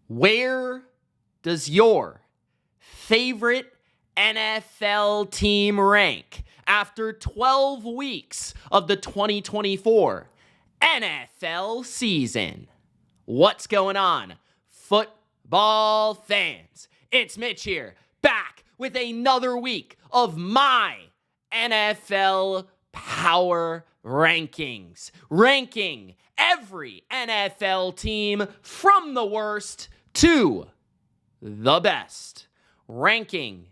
Where does your favorite NFL team rank after 12 weeks of the 2024 NFL season? What's going on, football fans? It's Mitch here, back with another week of my NFL Power Rankings, ranking every NFL team from the worst to the best, ranking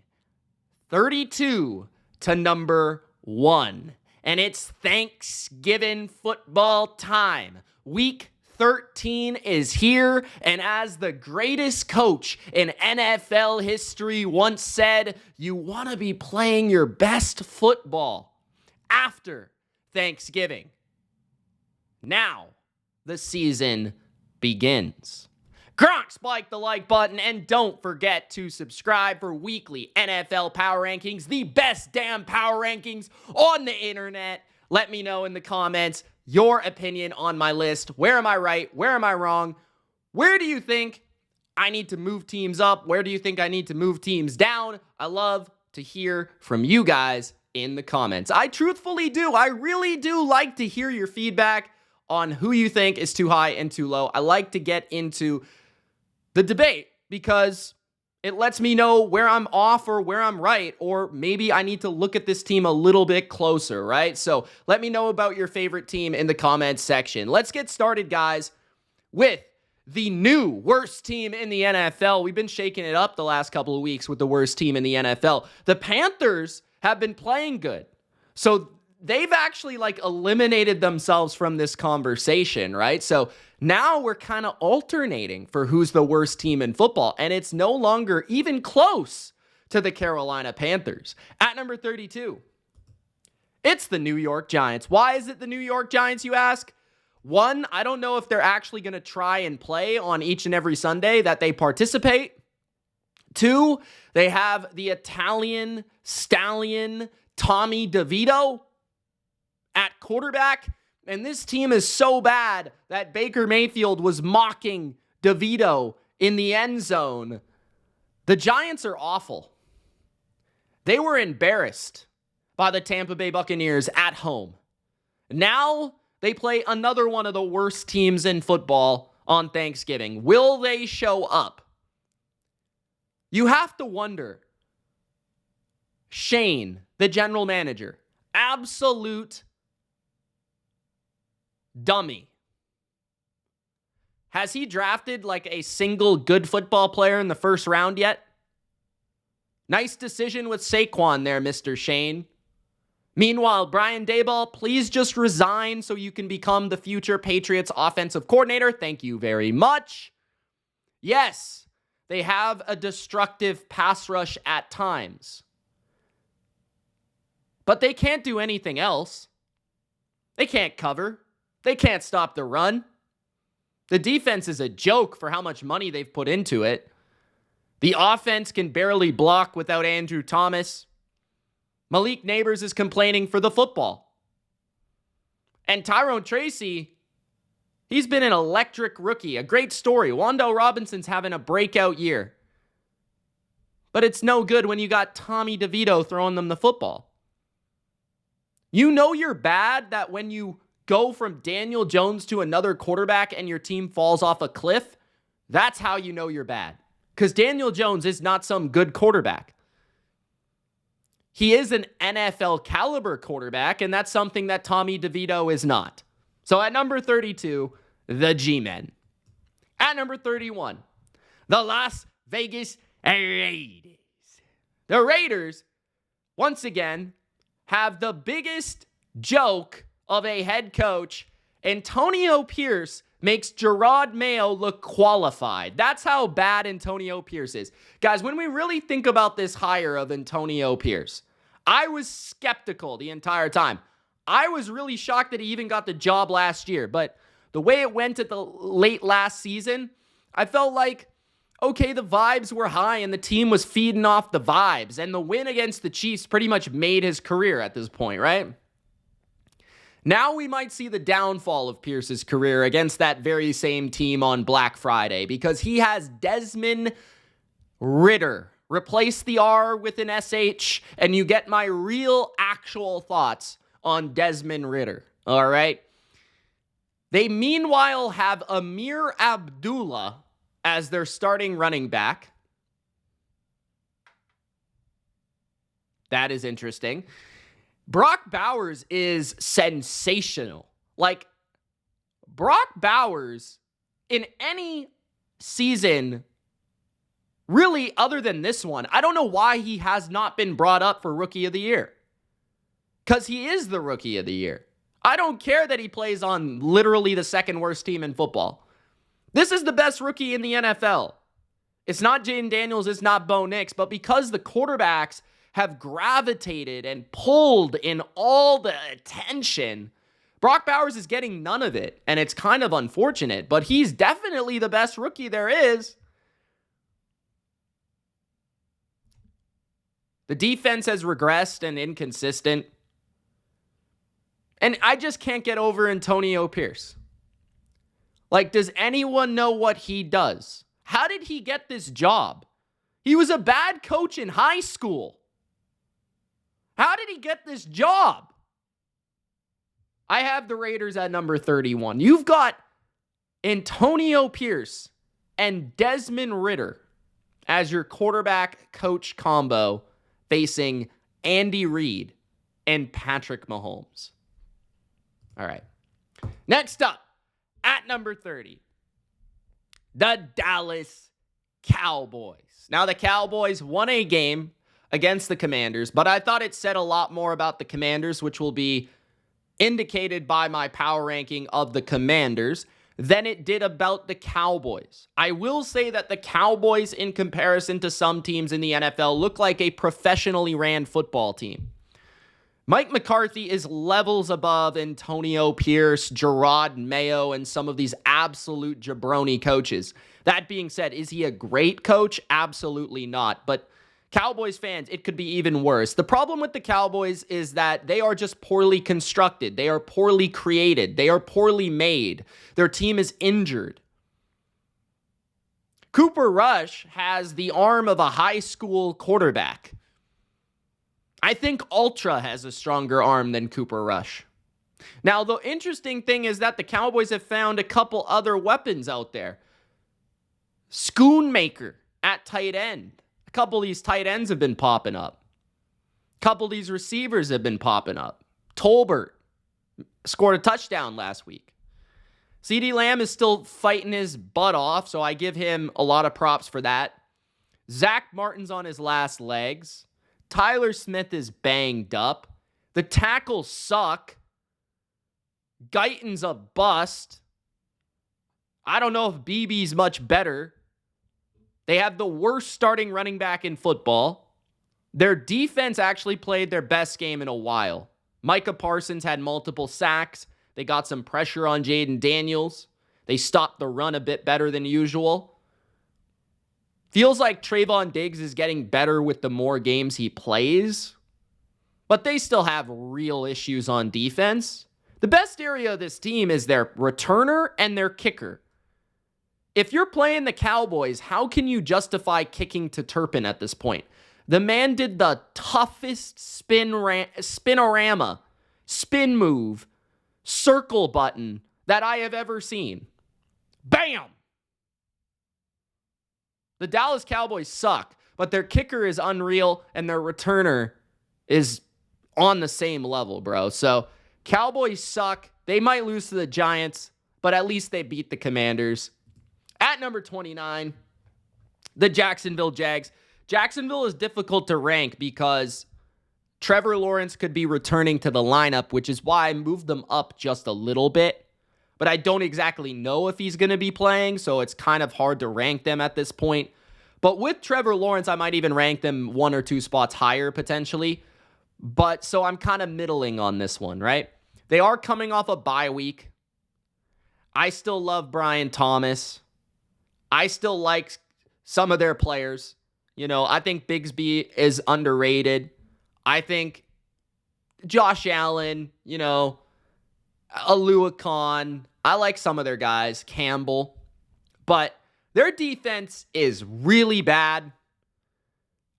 32 to number 1. And it's Thanksgiving football time. Week 13 is here, and as the greatest coach in NFL history once said, you want to be playing your best football after Thanksgiving. Now, the season begins. Gronk, spike the like button, and don't forget to subscribe for weekly NFL Power Rankings, the best damn Power Rankings on the internet. Let me know in the comments your opinion on my list. Where am I right? Where am I wrong? Where do you think I need to move teams up? Where do you think I need to move teams down? I love to hear from you guys in the comments. I truthfully do. I really do like to hear your feedback on who you think is too high and too low. I like to get into the debate because it lets me know where I'm off or where I'm right, or maybe I need to look at this team a little bit closer, right? So let me know about your favorite team in the comments section. Let's get started, guys, with the new worst team in the NFL. We've been shaking it up the last couple of weeks with the worst team in the NFL. The Panthers have been playing good. So they've actually eliminated themselves from this conversation, right? So now we're kind of alternating for who's the worst team in football, and it's no longer even close to the Carolina Panthers. At number 32, it's the New York Giants. Why is it the New York Giants, you ask? One, I don't know if they're actually going to try and play on each and every Sunday that they participate. Two, they have the Italian stallion Tommy DeVito at quarterback, and this team is so bad that Baker Mayfield was mocking DeVito in the end zone. The Giants are awful. They were embarrassed by the Tampa Bay Buccaneers at home. Now they play another one of the worst teams in football on Thanksgiving. Will they show up? You have to wonder. Shane, the general manager, absolute dummy. Has he drafted a single good football player in the first round yet? Nice decision with Saquon there, Mr. Shane. Meanwhile, Brian Daboll, please just resign so you can become the future Patriots offensive coordinator. Thank you very much. Yes, they have a destructive pass rush at times, but they can't do anything else. They can't cover. They can't stop the run. The defense is a joke for how much money they've put into it. The offense can barely block without Andrew Thomas. Malik Neighbors is complaining for the football. And Tyrone Tracy, he's been an electric rookie. A great story. Wando Robinson's having a breakout year. But it's no good when you got Tommy DeVito throwing them the football. You know you're bad that when you go from Daniel Jones to another quarterback and your team falls off a cliff, that's how you know you're bad. Because Daniel Jones is not some good quarterback. He is an NFL caliber quarterback, and that's something that Tommy DeVito is not. So at number 32, the G-Men. At number 31, the Las Vegas Raiders. The Raiders, once again, have the biggest joke of a head coach. Antonio Pierce makes Gerard Mayo look qualified. That's how bad Antonio Pierce is. Guys, when we really think about this hire of Antonio Pierce, I was skeptical the entire time. I was really shocked that he even got the job last year, but the way it went at the late last season, I felt like, okay, the vibes were high and the team was feeding off the vibes, and the win against the Chiefs pretty much made his career at this point, right? Now we might see the downfall of Pierce's career against that very same team on Black Friday because he has Desmond Ridder. Replace the R with an SH, and you get my real, actual thoughts on Desmond Ridder. All right? They meanwhile have Amir Abdullah as their starting running back. That is interesting. Brock Bowers is sensational. Like, Brock Bowers, in any season, really other than this one, I don't know why he has not been brought up for Rookie of the Year. Because he is the Rookie of the Year. I don't care that he plays on literally the second worst team in football. This is the best rookie in the NFL. It's not Jaden Daniels, it's not Bo Nix, but because the quarterbacks have gravitated and pulled in all the attention, Brock Bowers is getting none of it, and it's kind of unfortunate, but he's definitely the best rookie there is. The defense has regressed and inconsistent, and I just can't get over Antonio Pierce. Like, does anyone know what he does? How did he get this job? He was a bad coach in high school. How did he get this job? I have the Raiders at number 31. You've got Antonio Pierce and Desmond Ridder as your quarterback coach combo facing Andy Reid and Patrick Mahomes. All right. Next up, at number 30, the Dallas Cowboys. Now, the Cowboys won a game against the Commanders, but I thought it said a lot more about the Commanders, which will be indicated by my power ranking of the Commanders, than it did about the Cowboys. I will say that the Cowboys, in comparison to some teams in the NFL, look like a professionally ran football team. Mike McCarthy is levels above Antonio Pierce, Gerard Mayo, and some of these absolute jabroni coaches. That being said, is he a great coach? Absolutely not. But Cowboys fans, it could be even worse. The problem with the Cowboys is that they are just poorly constructed. They are poorly created. They are poorly made. Their team is injured. Cooper Rush has the arm of a high school quarterback. I think Ultra has a stronger arm than Cooper Rush. Now, the interesting thing is that the Cowboys have found a couple other weapons out there. Schoonmaker at tight end. A couple of these tight ends have been popping up. A couple of these receivers have been popping up. Tolbert scored a touchdown last week. CeeDee Lamb is still fighting his butt off, so I give him a lot of props for that. Zach Martin's on his last legs. Tyler Smith is banged up. The tackles suck. Guyton's a bust. I don't know if BB's much better. They have the worst starting running back in football. Their defense actually played their best game in a while. Micah Parsons had multiple sacks. They got some pressure on Jaden Daniels. They stopped the run a bit better than usual. Feels like Trayvon Diggs is getting better with the more games he plays. But they still have real issues on defense. The best area of this team is their returner and their kicker. If you're playing the Cowboys, how can you justify kicking to Turpin at this point? The man did the toughest spinorama, spin move, circle button that I have ever seen. Bam! The Dallas Cowboys suck, but their kicker is unreal and their returner is on the same level, bro. So Cowboys suck. They might lose to the Giants, but at least they beat the Commanders. At number 29, the Jacksonville Jags. Jacksonville is difficult to rank because Trevor Lawrence could be returning to the lineup, which is why I moved them up just a little bit. But I don't exactly know if he's going to be playing, so it's kind of hard to rank them at this point. But with Trevor Lawrence, I might even rank them one or two spots higher potentially. But so I'm kind of middling on this one, right? They are coming off a bye week. I still love Brian Thomas. I still like some of their players. You know, I think Bigsby is underrated. I think Josh Allen, you know, Aluakon. I like some of their guys, Campbell. But their defense is really bad.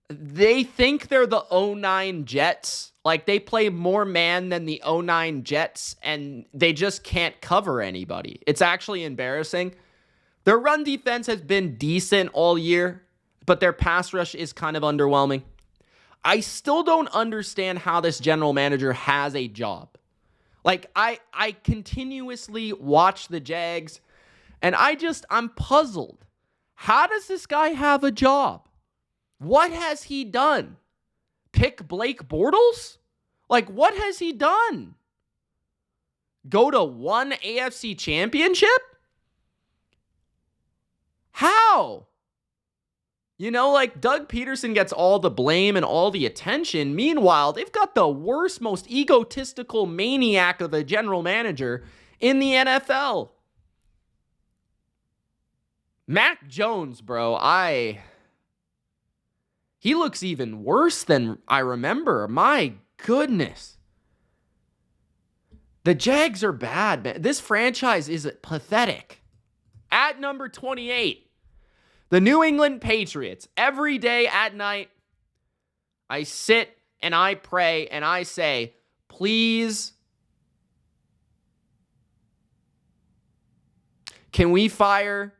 They think they're the 09 Jets. Like, they play more man than the 09 Jets, and they just can't cover anybody. It's actually embarrassing. Their run defense has been decent all year, but their pass rush is kind of underwhelming. I still don't understand how this general manager has a job. Like, I continuously watch the Jags, and I'm puzzled. How does this guy have a job? What has he done? Pick Blake Bortles? Like, what has he done? Go to one AFC championship? How? You know, like, Doug Peterson gets all the blame and all the attention. Meanwhile, they've got the worst, most egotistical maniac of a general manager in the NFL. Mac Jones, bro, he looks even worse than I remember. My goodness. The Jags are bad, man. This franchise is pathetic. At number 28, the New England Patriots. Every day at night, I sit and I pray and I say, please, can we fire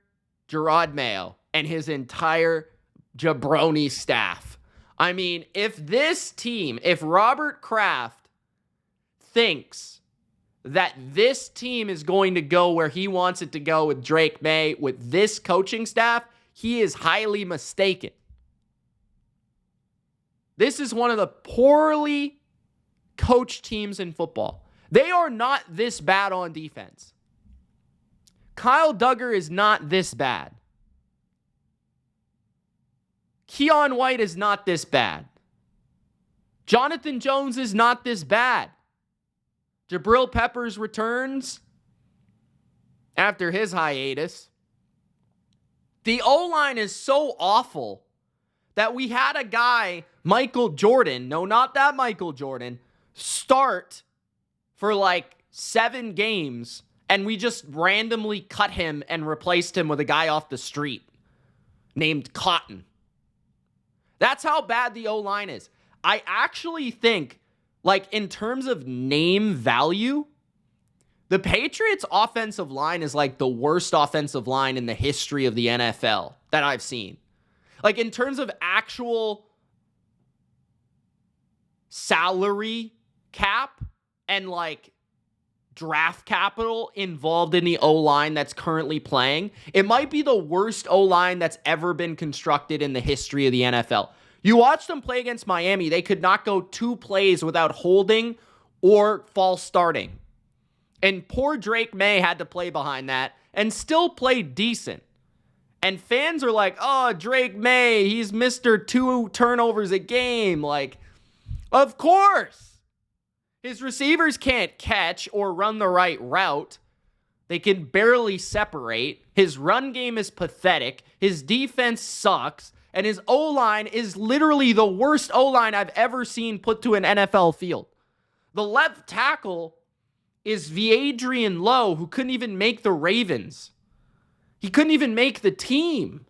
Gerard Mayo and his entire jabroni staff? I mean, if this team, if Robert Kraft thinks that this team is going to go where he wants it to go with Drake May, with this coaching staff, he is highly mistaken. This is one of the poorly coached teams in football. They are not this bad on defense. Kyle Duggar is not this bad. Keon White is not this bad. Jonathan Jones is not this bad. Jabril Peppers returns after his hiatus. The O-line is so awful that we had a guy, Michael Jordan, no, not that Michael Jordan, start for like 7 games, and we just randomly cut him and replaced him with a guy off the street named Cotton. That's how bad the O-line is. I actually think, like, in terms of name value, the Patriots' offensive line is like the worst offensive line in the history of the NFL that I've seen. Like, in terms of actual salary cap and, like, draft capital involved in the O-line that's currently playing, it might be the worst O-line that's ever been constructed in the history of the NFL. You watch them play against Miami, they could not go 2 plays without holding or false starting. And poor Drake May had to play behind that and still play decent. And fans are like, oh, Drake May, he's Mr. 2 turnovers a game. Like, of course. His receivers can't catch or run the right route. They can barely separate. His run game is pathetic. His defense sucks. And his O-line is literally the worst O-line I've ever seen put to an NFL field. The left tackle is Adrian Lowe, who couldn't even make the Ravens. He couldn't even make the team.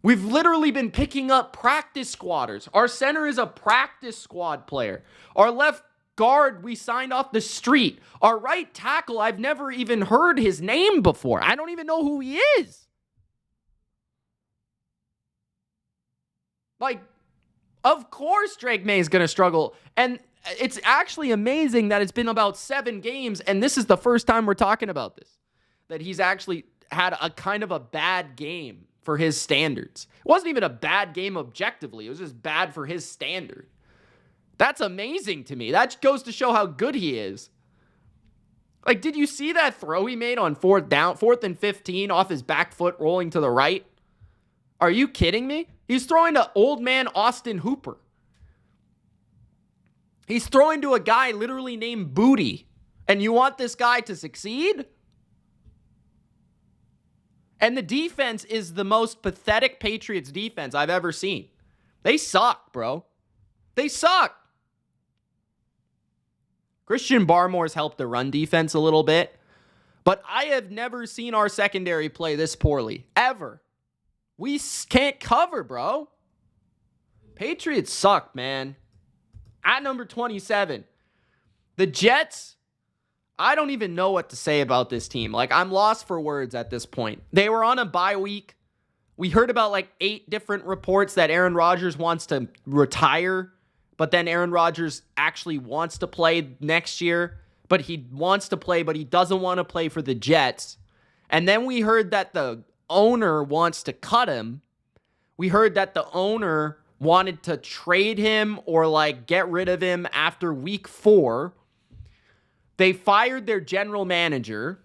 We've literally been picking up practice squatters. Our center is a practice squad player. Our left guard we signed off the street. Our right tackle, I've never even heard his name before. I don't even know who he is. Like, of course Drake May is going to struggle. And it's actually amazing that it's been about 7 games, and this is the first time we're talking about this, that he's actually had a kind of a bad game for his standards. It wasn't even a bad game objectively. It was just bad for his standard. That's amazing to me. That goes to show how good he is. Like, did you see that throw he made on 4th and 15 off his back foot rolling to the right? Are you kidding me? He's throwing to old man Austin Hooper. He's throwing to a guy literally named Booty. And you want this guy to succeed? And the defense is the most pathetic Patriots defense I've ever seen. They suck, bro. They suck. Christian Barmore's helped the run defense a little bit. But I have never seen our secondary play this poorly. Ever. We can't cover, bro. Patriots suck, man. At number 27, the Jets, I don't even know what to say about this team. Like, I'm lost for words at this point. They were on a bye week. We heard about like 8 different reports that Aaron Rodgers wants to retire, but then Aaron Rodgers actually wants to play next year. But he wants to play, but he doesn't want to play for the Jets. And then we heard that the owner wants to cut him. We heard that the owner wanted to trade him or like get rid of him after week 4. They fired their general manager.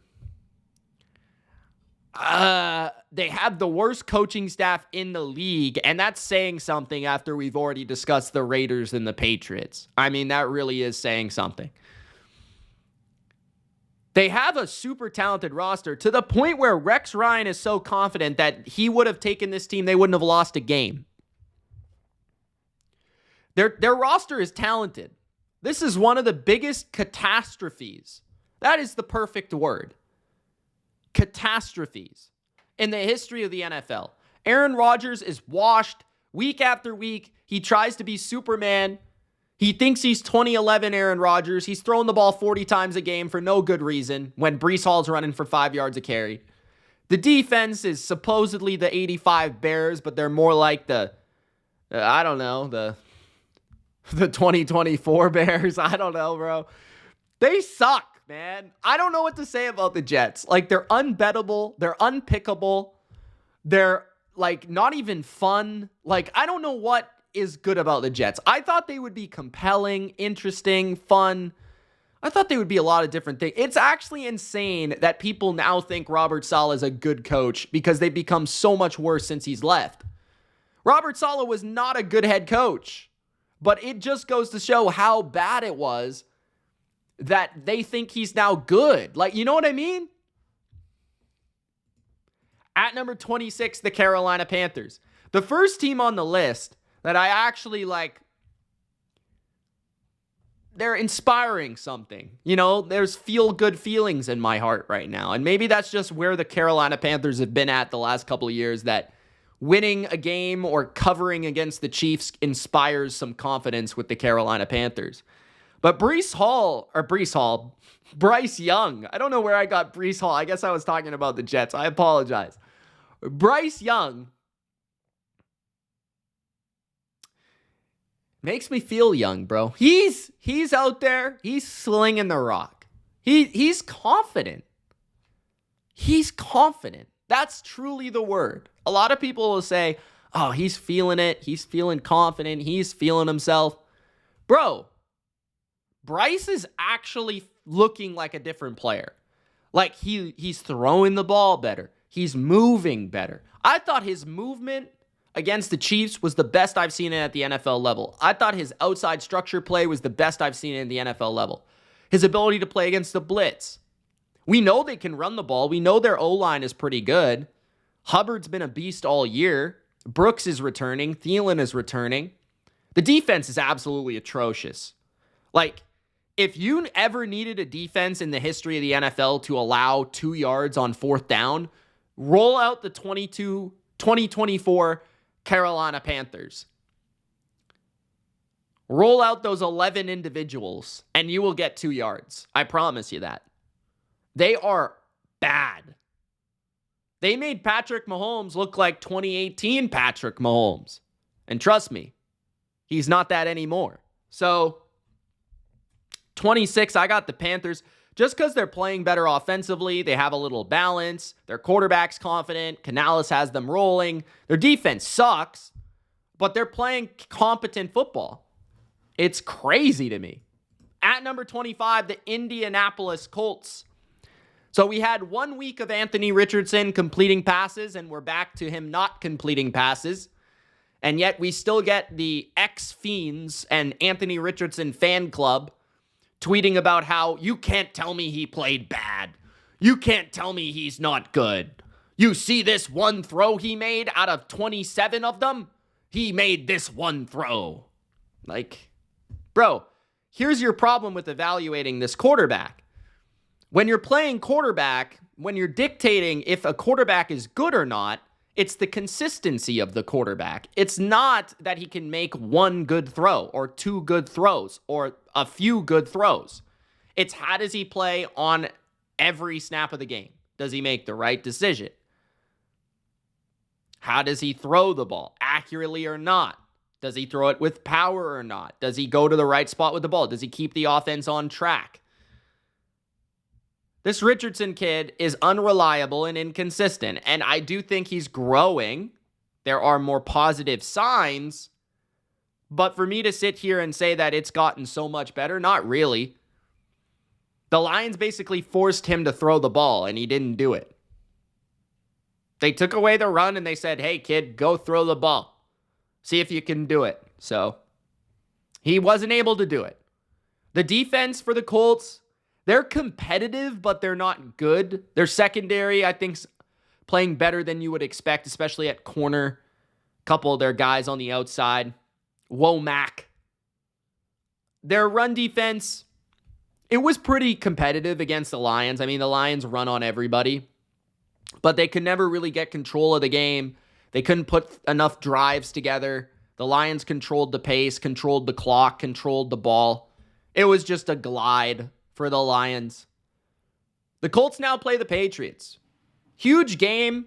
They have the worst coaching staff in the league, and that's saying something after we've already discussed the Raiders and the Patriots. I mean, that really is saying something. They have a super talented roster to the point where Rex Ryan is so confident that he would have taken this team, they wouldn't have lost a game. Their roster is talented. This is one of the biggest catastrophes. That is the perfect word. Catastrophes in the history of the NFL. Aaron Rodgers is washed week after week. He tries to be Superman. He thinks he's 2011 Aaron Rodgers. He's throwing the ball 40 times a game for no good reason when Breece Hall's running for 5 yards a carry. The defense is supposedly the 85 Bears, but they're more like the 2024 Bears. I don't know, bro. They suck, man. I don't know what to say about the Jets. Like, they're unbettable. They're unpickable. They're, like, not even fun. Like, I don't know what is good about the Jets. I thought they would be compelling, interesting, fun. I thought they would be a lot of different things. It's actually insane that people now think Robert Saleh is a good coach because they've become so much worse since he's left. Robert Saleh was not a good head coach, but it just goes to show how bad it was that they think he's now good. Like, you know what I mean? At number 26, the Carolina Panthers. The first team on the list that I actually like, they're inspiring something. You know, there's feel-good feelings in my heart right now. And maybe that's just where the Carolina Panthers have been at the last couple of years, that winning a game or covering against the Chiefs inspires some confidence with the Carolina Panthers. But Bryce Young. I don't know where I got Bryce Hall. I guess I was talking about the Jets. I apologize. Bryce Young makes me feel young, bro. He's out there. He's slinging the rock. He's confident. He's confident. That's truly the word. A lot of people will say, oh, he's feeling it. He's feeling confident. He's feeling himself. Bro, Bryce is actually looking like a different player. Like, he's throwing the ball better. He's moving better. I thought his movement against the Chiefs was the best I've seen it at the NFL level. I thought his outside structure play was the best I've seen it at the NFL level. His ability to play against the blitz. We know they can run the ball. We know their O-line is pretty good. Hubbard's been a beast all year. Brooks is returning. Thielen is returning. The defense is absolutely atrocious. Like, if you ever needed a defense in the history of the NFL to allow 2 yards on 4th down, roll out the 2024 Carolina Panthers. Roll out those 11 individuals, and you will get 2 yards. I promise you that. They are bad. They made Patrick Mahomes look like 2018 Patrick Mahomes. And trust me, he's not that anymore. So, 26, I got the Panthers. Just because they're playing better offensively, they have a little balance. Their quarterback's confident. Canales has them rolling. Their defense sucks, but they're playing competent football. It's crazy to me. At number 25, the Indianapolis Colts. So we had 1 week of Anthony Richardson completing passes, and we're back to him not completing passes. And yet we still get the ex-Fiends and Anthony Richardson fan club tweeting about how you can't tell me he played bad. You can't tell me he's not good. You see this one throw he made out of 27 of them? He made this one throw. Like, bro, here's your problem with evaluating this quarterback. When you're playing quarterback, when you're dictating if a quarterback is good or not, it's the consistency of the quarterback. It's not that he can make one good throw or two good throws or a few good throws. It's how does he play on every snap of the game? Does he make the right decision? How does he throw the ball? Accurately or not? Does he throw it with power or not? Does he go to the right spot with the ball? Does he keep the offense on track? This Richardson kid is unreliable and inconsistent, and I do think he's growing. There are more positive signs, but for me to sit here and say that it's gotten so much better, not really. The Lions basically forced him to throw the ball, and he didn't do it. They took away the run, and they said, hey, kid, go throw the ball. See if you can do it. So he wasn't able to do it. The defense for the Colts, they're competitive, but they're not good. Their secondary, I think, playing better than you would expect, especially at corner. A couple of their guys on the outside. Womack. Their run defense, it was pretty competitive against the Lions. I mean, the Lions run on everybody, but they could never really get control of the game. They couldn't put enough drives together. The Lions controlled the pace, controlled the clock, controlled the ball. It was just a glide for the Lions. The Colts now play the Patriots. Huge game.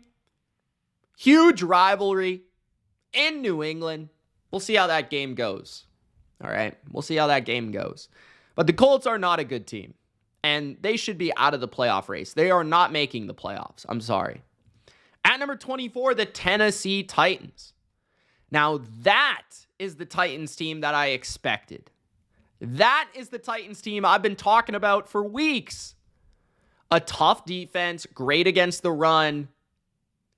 Huge rivalry in New England. We'll see how that game goes. All right. We'll see how that game goes. But the Colts are not a good team. And they should be out of the playoff race. They are not making the playoffs. I'm sorry. At number 24, the Tennessee Titans. Now that is the Titans team that I expected. That is the Titans team I've been talking about for weeks. A tough defense, great against the run,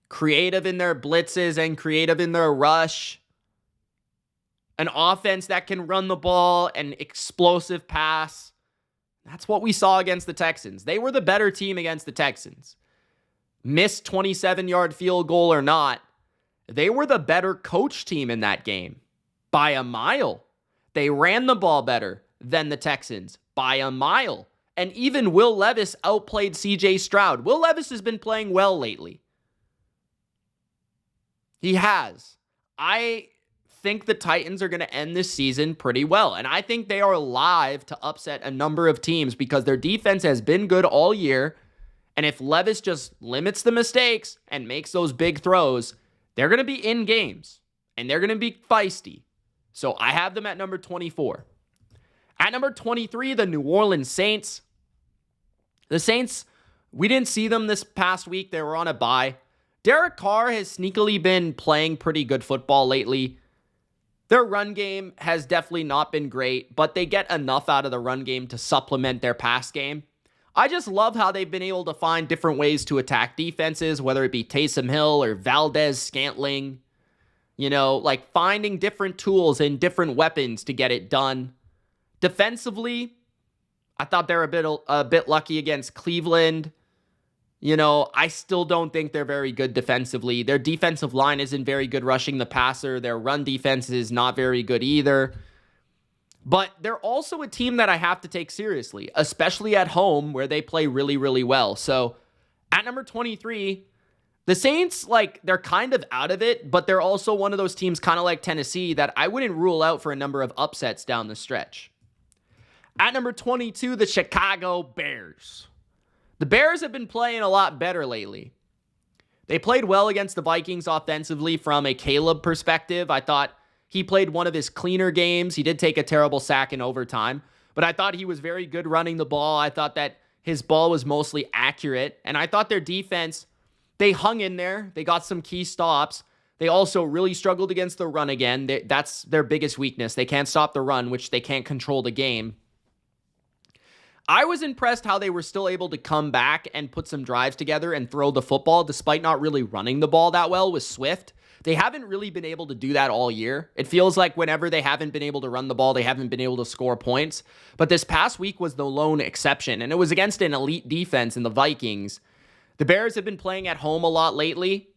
creative in their blitzes and creative in their rush. An offense that can run the ball, an explosive pass. That's what we saw against the Texans. They were the better team against the Texans. Missed 27-yard field goal or not, they were the better coach team in that game by a mile. They ran the ball better than the Texans by a mile. And even Will Levis outplayed CJ Stroud. Will Levis has been playing well lately. He has. I think the Titans are going to end this season pretty well. And I think they are live to upset a number of teams because their defense has been good all year. And if Levis just limits the mistakes and makes those big throws, they're going to be in games. And they're going to be feisty. So I have them at number 24. At number 23, the New Orleans Saints. The Saints, we didn't see them this past week. They were on a bye. Derek Carr has sneakily been playing pretty good football lately. Their run game has definitely not been great, but they get enough out of the run game to supplement their pass game. I just love how they've been able to find different ways to attack defenses, whether it be Taysom Hill or Valdez Scantling. You know, like finding different tools and different weapons to get it done. Defensively, I thought they were a bit lucky against Cleveland. You know, I still don't think they're very good defensively. Their defensive line isn't very good rushing the passer. Their run defense is not very good either. But they're also a team that I have to take seriously, especially at home where they play really, really well. So at number 23, the Saints, they're kind of out of it, but they're also one of those teams kind of like Tennessee that I wouldn't rule out for a number of upsets down the stretch. At number 22, the Chicago Bears. The Bears have been playing a lot better lately. They played well against the Vikings offensively from a Caleb perspective. I thought he played one of his cleaner games. He did take a terrible sack in overtime, but I thought he was very good running the ball. I thought that his ball was mostly accurate, and I thought their defense, they hung in there. They got some key stops. They also really struggled against the run again. That's their biggest weakness. They can't stop the run, which they can't control the game. I was impressed how they were still able to come back and put some drives together and throw the football despite not really running the ball that well with Swift. They haven't really been able to do that all year. It feels like whenever they haven't been able to run the ball, they haven't been able to score points. But this past week was the lone exception, and it was against an elite defense in the Vikings. The Bears have been playing at home a lot lately.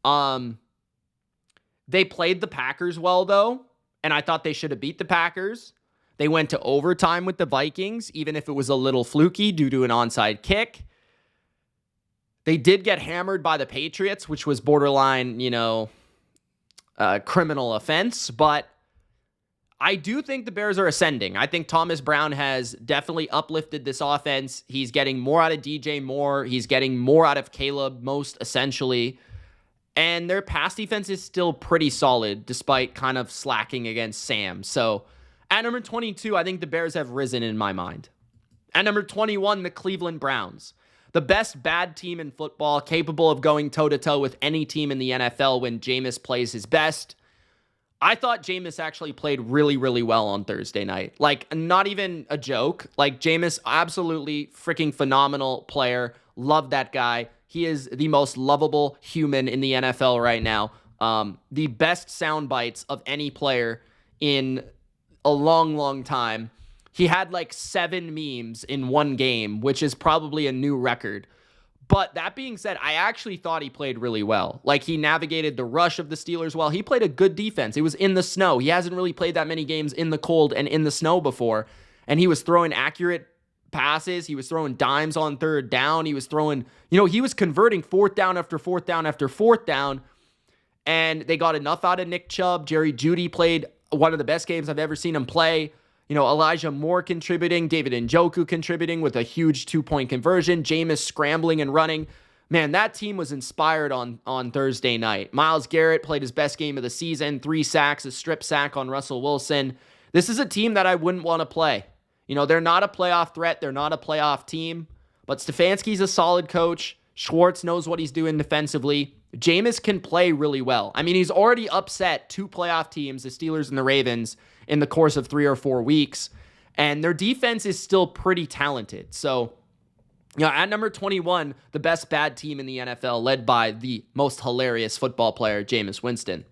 They played the Packers well, though, and I thought they should have beat the Packers. They went to overtime with the Vikings, even if it was a little fluky due to an onside kick. They did get hammered by the Patriots, which was borderline, criminal offense. But I do think the Bears are ascending. I think Thomas Brown has definitely uplifted this offense. He's getting more out of DJ Moore. He's getting more out of Caleb, most essentially. And their pass defense is still pretty solid, despite kind of slacking against Sam. So at number 22, I think the Bears have risen in my mind. At number 21, the Cleveland Browns. The best bad team in football, capable of going toe-to-toe with any team in the NFL when Jameis plays his best. I thought Jameis actually played really, really well on Thursday night. Like, not even a joke. Like, Jameis, absolutely freaking phenomenal player. Love that guy. He is the most lovable human in the NFL right now. The best sound bites of any player in a long, long time. He had like 7 memes in one game, which is probably a new record. But that being said, I actually thought he played really well. Like, he navigated the rush of the Steelers well. He played a good defense. It was in the snow. He hasn't really played that many games in the cold and in the snow before. And he was throwing accurate passes. He was throwing dimes on third down. He was throwing, he was converting fourth down after fourth down after fourth down. And they got enough out of Nick Chubb. Jerry Jeudy played one of the best games I've ever seen him play. Elijah Moore contributing, David Njoku contributing with a huge 2-point conversion, Jameis scrambling and running. Man, that team was inspired on Thursday night. Myles Garrett played his best game of the season, 3 sacks, a strip sack on Russell Wilson. This is a team that I wouldn't want to play. They're not a playoff threat. They're not a playoff team. But Stefanski's a solid coach. Schwartz knows what he's doing defensively. Jameis can play really well. I mean, he's already upset 2 playoff teams, the Steelers and the Ravens, in the course of 3 or 4 weeks. And their defense is still pretty talented. So, at number 21, the best bad team in the NFL, led by the most hilarious football player, Jameis Winston.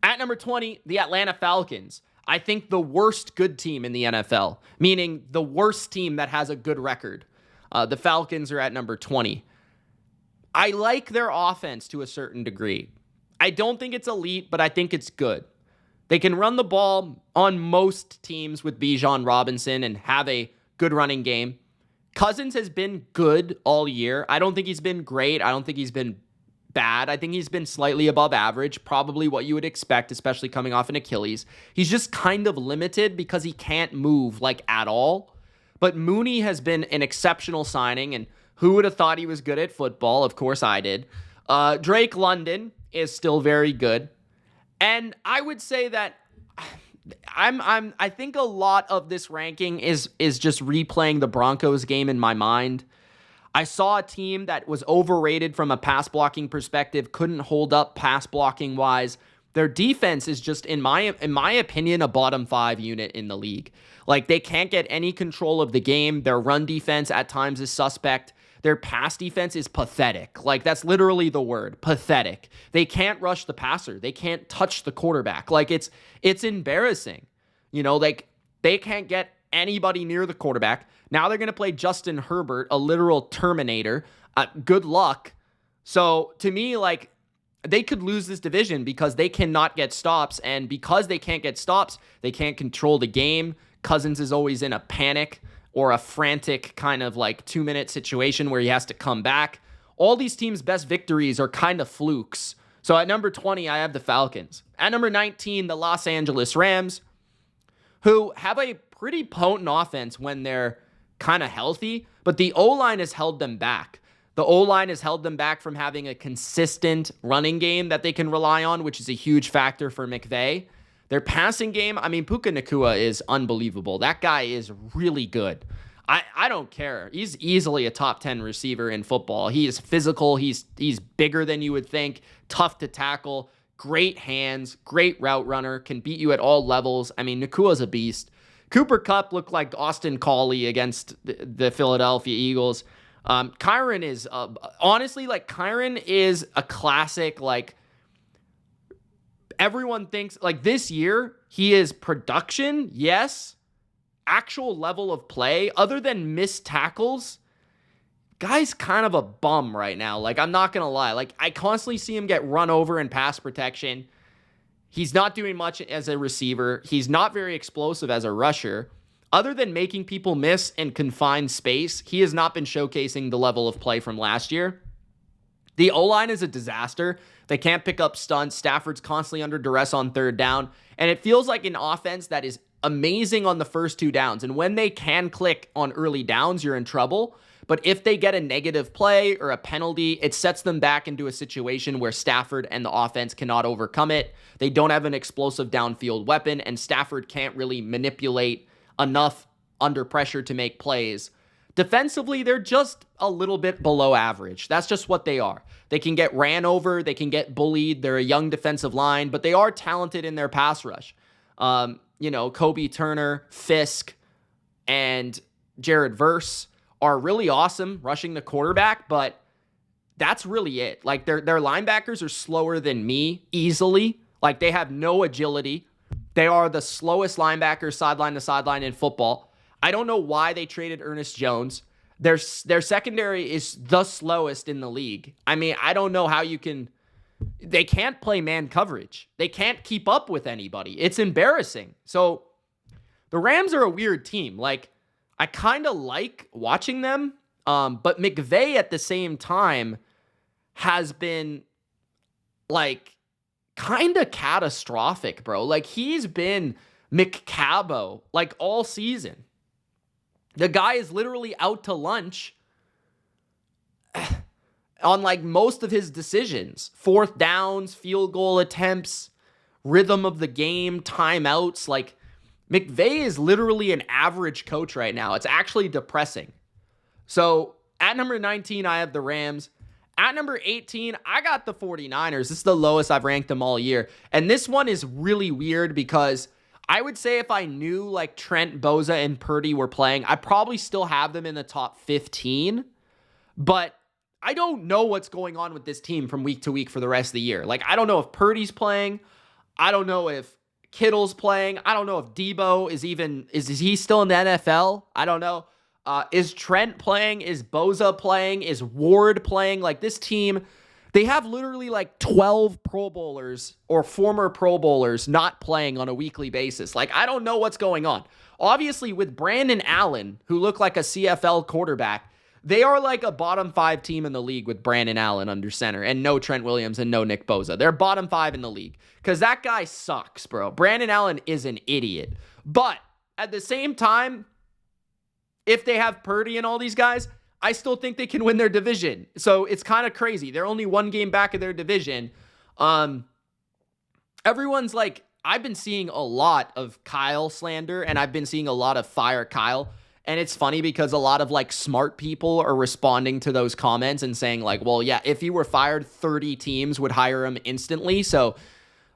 At number 20, the Atlanta Falcons. I think the worst good team in the NFL, meaning the worst team that has a good record. The Falcons are at number 20. I like their offense to a certain degree. I don't think it's elite, but I think it's good. They can run the ball on most teams with Bijan Robinson and have a good running game. Cousins has been good all year. I don't think he's been great. I don't think he's been bad. I think he's been slightly above average, probably what you would expect, especially coming off an Achilles. He's just kind of limited because he can't move at all. But Mooney has been an exceptional signing, and who would have thought he was good at football? Of course I did. Drake London is still very good. And I would say that I think a lot of this ranking is just replaying the Broncos game in my mind. I saw a team that was overrated from a pass blocking perspective, couldn't hold up pass blocking wise. Their defense is just, in my opinion, a bottom 5 unit in the league. They can't get any control of the game. Their run defense at times is suspect. Their pass defense is pathetic. That's literally the word, pathetic. They can't rush the passer. They can't touch the quarterback. It's embarrassing. They can't get anybody near the quarterback. Now they're going to play Justin Herbert, a literal Terminator. Good luck. So to me, they could lose this division because they cannot get stops. And because they can't get stops, they can't control the game. Cousins is always in a panic or a frantic kind of 2-minute situation where he has to come back. All these teams' best victories are kind of flukes. So at number 20, I have the Falcons. At number 19, the Los Angeles Rams, who have a pretty potent offense when they're kind of healthy, but the O-line has held them back. The O-line has held them back from having a consistent running game that they can rely on, which is a huge factor for McVay. Their passing game, Puka Nacua is unbelievable. That guy is really good. I don't care. He's easily a top 10 receiver in football. He is physical. He's bigger than you would think. Tough to tackle. Great hands. Great route runner. Can beat you at all levels. Nacua's a beast. Cooper Kupp looked like Austin Collie against the Philadelphia Eagles. Kyron is, honestly, Kyron is a classic, everyone thinks, this year, he is production, yes. Actual level of play, other than missed tackles, guy's kind of a bum right now. I'm not going to lie. I constantly see him get run over in pass protection. He's not doing much as a receiver. He's not very explosive as a rusher. Other than making people miss and confine space, he has not been showcasing the level of play from last year. The O-line is a disaster. They can't pick up stunts. Stafford's constantly under duress on third down. And it feels like an offense that is amazing on the first 2 downs. And when they can click on early downs, you're in trouble. But if they get a negative play or a penalty, it sets them back into a situation where Stafford and the offense cannot overcome it. They don't have an explosive downfield weapon, and Stafford can't really manipulate enough under pressure to make plays. Defensively, they're just a little bit below average. That's just what they are. They can get ran over. They can get bullied. They're a young defensive line, but they are talented in their pass rush. Kobe Turner, Fisk, and Jared Verse are really awesome rushing the quarterback, but that's really it. Like, their linebackers are slower than me easily. Like, they have no agility. They are the slowest linebackers sideline to sideline in football. I don't know why they traded Ernest Jones. Their secondary is the slowest in the league. I mean, I don't know how you can... They can't play man coverage. They can't keep up with anybody. It's embarrassing. So the Rams are a weird team. Like, I kind of like watching them, but McVay at the same time has been, like, kind of catastrophic, bro. Like, he's been McCabo, like, all season. The guy is literally out to lunch on, like, most of his decisions. 4th downs, field goal attempts, rhythm of the game, timeouts. Like, McVay is literally an average coach right now. It's actually depressing. So, at number 19, I have the Rams. At number 18, I got the 49ers. This is the lowest I've ranked them all year. And this one is really weird because I would say if I knew, like, Trent, Bosa, and Purdy were playing, I probably still have them in the top 15. But I don't know what's going on with this team from week to week for the rest of the year. Like, I don't know if Purdy's playing. I don't know if Kittle's playing. I don't know if Debo is he still in the NFL? I don't know. Is Trent playing? Is Bosa playing? Is Ward playing? Like, this team, they have literally like 12 Pro Bowlers or former Pro Bowlers not playing on a weekly basis. Like, I don't know what's going on. Obviously, with Brandon Allen, who looked like a CFL quarterback, they are like a bottom 5 team in the league with Brandon Allen under center and no Trent Williams and no Nick Bosa. They're bottom 5 in the league because that guy sucks, bro. Brandon Allen is an idiot. But at the same time, if they have Purdy and all these guys, I still think they can win their division. So it's kind of crazy. They're only 1 game back of their division. Everyone's like, I've been seeing a lot of Kyle slander and I've been seeing a lot of fire Kyle. And it's funny because a lot of, like, smart people are responding to those comments and saying, like, well, yeah, if he were fired, 30 teams would hire him instantly. So,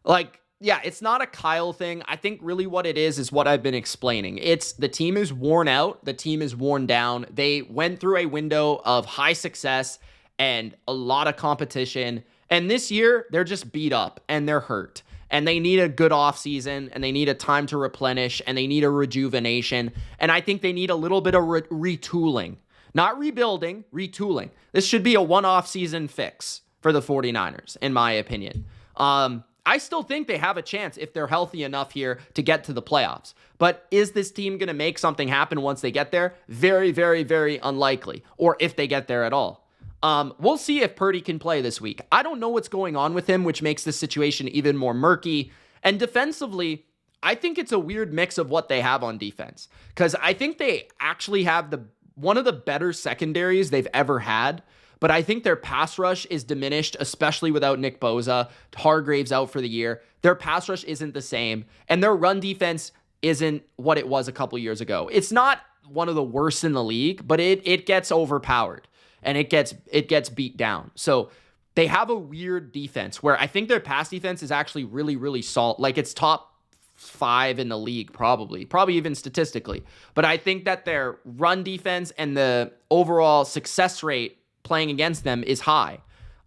like, yeah, it's not a Kyle thing. I think really what it is what I've been explaining. It's the team is worn out. The team is worn down. They went through a window of high success and a lot of competition. And this year, they're just beat up and they're hurt. And they need a good offseason, and they need a time to replenish, and they need a rejuvenation. And I think they need a little bit of retooling. Not rebuilding, retooling. This should be a one-off season fix for the 49ers, in my opinion. I still think they have a chance if they're healthy enough here to get to the playoffs. But is this team going to make something happen once they get there? Very, very, very unlikely. Or if they get there at all. We'll see if Purdy can play this week. I don't know what's going on with him, which makes this situation even more murky. And defensively, I think it's a weird mix of what they have on defense. Because I think they actually have one of the better secondaries they've ever had. But I think their pass rush is diminished, especially without Nick Bosa. Hargrave's out for the year. Their pass rush isn't the same. And their run defense isn't what it was a couple years ago. It's not one of the worst in the league, but it gets overpowered. And it gets beat down. So they have a weird defense where I think their pass defense is actually really, really solid. Like, it's top 5 in the league, probably even statistically. But I think that their run defense and the overall success rate playing against them is high.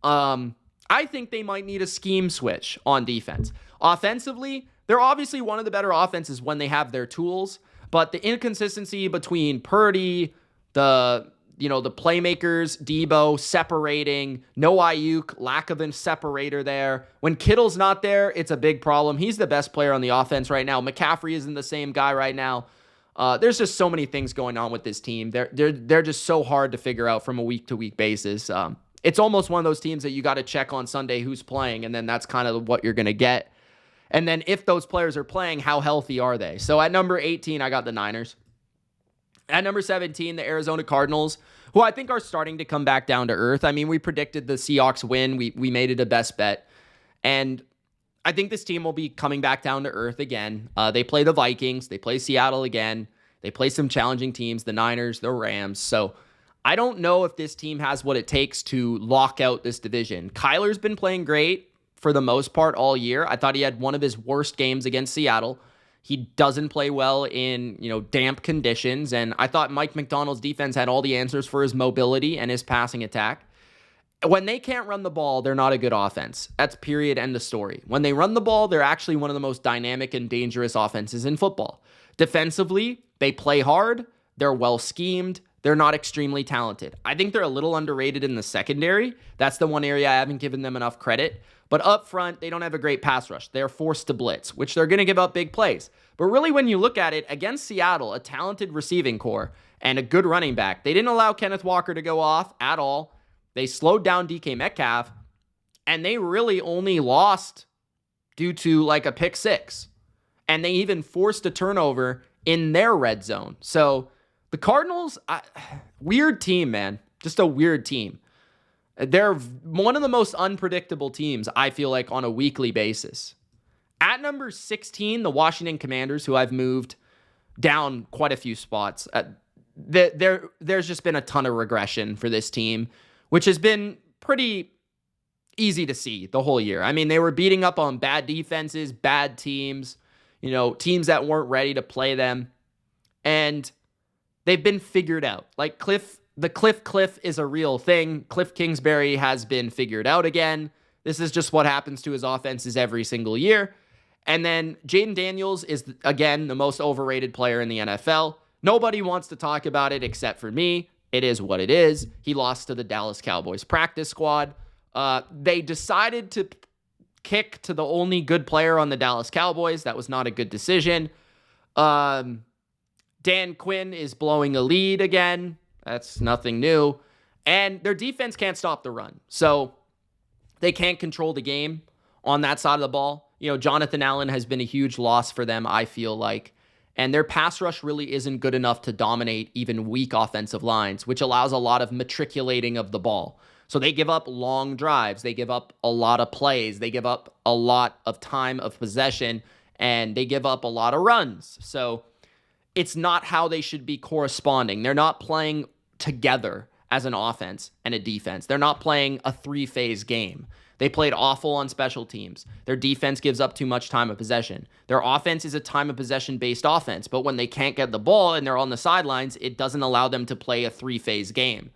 I think they might need a scheme switch on defense. Offensively, they're obviously one of the better offenses when they have their tools. But the inconsistency between Purdy, the the playmakers, Debo separating, no Ayuk, lack of a separator there. When Kittle's not there, it's a big problem. He's the best player on the offense right now. McCaffrey isn't the same guy right now. There's just so many things going on with this team. They're just so hard to figure out from a week-to-week basis. It's almost one of those teams that you got to check on Sunday who's playing, and then that's kind of what you're going to get. And then if those players are playing, how healthy are they? So at number 18, I got the Niners. At number 17, the Arizona Cardinals, who I think are starting to come back down to earth. I mean, we predicted the Seahawks win. We made it a best bet. And I think this team will be coming back down to earth again. They play the Vikings. They play Seattle again. They play some challenging teams, the Niners, the Rams. So I don't know if this team has what it takes to lock out this division. Kyler's been playing great for the most part all year. I thought he had one of his worst games against Seattle. He doesn't play well in, damp conditions. And I thought Mike McDonald's defense had all the answers for his mobility and his passing attack. When they can't run the ball, they're not a good offense. That's period, end of story. When they run the ball, they're actually one of the most dynamic and dangerous offenses in football. Defensively, they play hard. They're well schemed. They're not extremely talented. I think they're a little underrated in the secondary. That's the one area I haven't given them enough credit. But up front, they don't have a great pass rush. They're forced to blitz, which they're going to give up big plays. But really, when you look at it, against Seattle, a talented receiving core and a good running back, they didn't allow Kenneth Walker to go off at all. They slowed down DK Metcalf, and they really only lost due to like a pick six. And they even forced a turnover in their red zone. So the Cardinals, weird team, man. Just a weird team. They're one of the most unpredictable teams, I feel like, on a weekly basis. At number 16, the Washington Commanders, who I've moved down quite a few spots. There's just been a ton of regression for this team, which has been pretty easy to see the whole year. I mean, they were beating up on bad defenses, bad teams, teams that weren't ready to play them. And they've been figured out. Like the Cliff is a real thing. Cliff Kingsbury has been figured out again. This is just what happens to his offenses every single year. And then Jaden Daniels is, again, the most overrated player in the NFL. Nobody wants to talk about it except for me. It is what it is. He lost to the Dallas Cowboys practice squad. They decided to kick to the only good player on the Dallas Cowboys. That was not a good decision. Dan Quinn is blowing a lead again. That's nothing new. And their defense can't stop the run. So they can't control the game on that side of the ball. Jonathan Allen has been a huge loss for them, I feel like. And their pass rush really isn't good enough to dominate even weak offensive lines, which allows a lot of matriculating of the ball. So they give up long drives. They give up a lot of plays. They give up a lot of time of possession, and they give up a lot of runs. So it's not how they should be corresponding. They're not playing together as an offense and a defense. They're not playing a three-phase game. They played awful on special teams. Their defense gives up too much time of possession. Their offense is a time of possession-based offense, but when they can't get the ball and they're on the sidelines, it doesn't allow them to play a three-phase game,